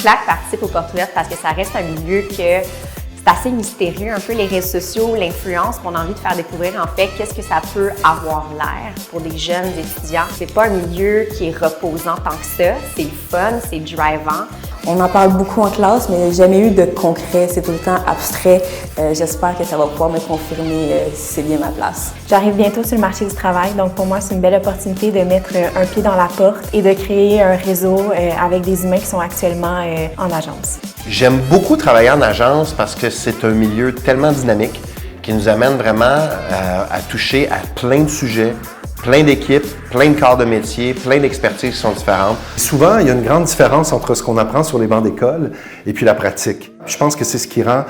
Slack participe aux portes ouvertes parce que ça reste un milieu que c'est assez mystérieux, un peu les réseaux sociaux, l'influence. On a envie de faire découvrir en fait qu'est-ce que ça peut avoir l'air pour des jeunes étudiants. C'est pas un milieu qui est reposant tant que ça. C'est fun, c'est drivant. On en parle beaucoup en classe, mais jamais eu de concret. C'est tout le temps abstrait. J'espère que ça va pouvoir me confirmer si c'est bien ma place. J'arrive bientôt sur le marché du travail, donc pour moi, c'est une belle opportunité de mettre un pied dans la porte et de créer un réseau avec des humains qui sont actuellement en agence. J'aime beaucoup travailler en agence parce que c'est un milieu tellement dynamique qui nous amène vraiment à toucher à plein de sujets, plein d'équipes, plein de corps de métier, plein d'expertises qui sont différentes. Souvent, il y a une grande différence entre ce qu'on apprend sur les bancs d'école et puis la pratique. Je pense que c'est ce qui rend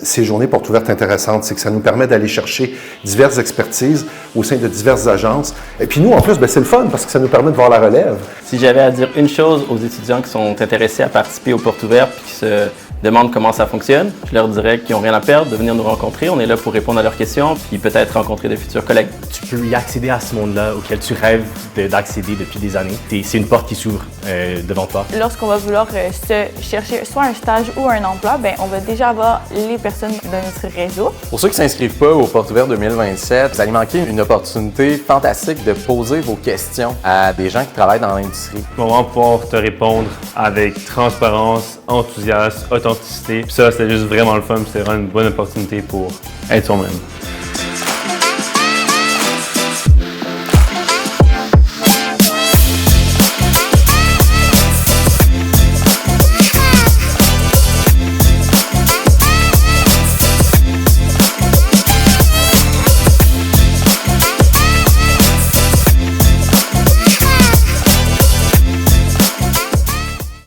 ces journées portes ouvertes intéressantes, c'est que ça nous permet d'aller chercher diverses expertises au sein de diverses agences. Et puis nous, en plus, c'est le fun parce que ça nous permet de voir la relève. Si j'avais à dire une chose aux étudiants qui sont intéressés à participer aux portes ouvertes et qui se demandent comment ça fonctionne, je leur dirais qu'ils n'ont rien à perdre de venir nous rencontrer. On est là pour répondre à leurs questions puis peut-être rencontrer de futurs collègues. Tu peux y accéder à ce monde-là auquel tu rêves d'accéder depuis des années. C'est une porte qui s'ouvre devant toi. Lorsqu'on va vouloir se chercher soit un stage ou un emploi, on va déjà avoir les personnes de notre réseau. Pour ceux qui ne s'inscrivent pas aux Portes ouvertes 2027, vous allez manquer une opportunité fantastique de poser vos questions à des gens qui travaillent dans l'industrie. On va pouvoir te répondre avec transparence, enthousiasme, authenticité. Puis ça, c'est juste vraiment le fun. C'est vraiment une bonne opportunité pour être soi-même.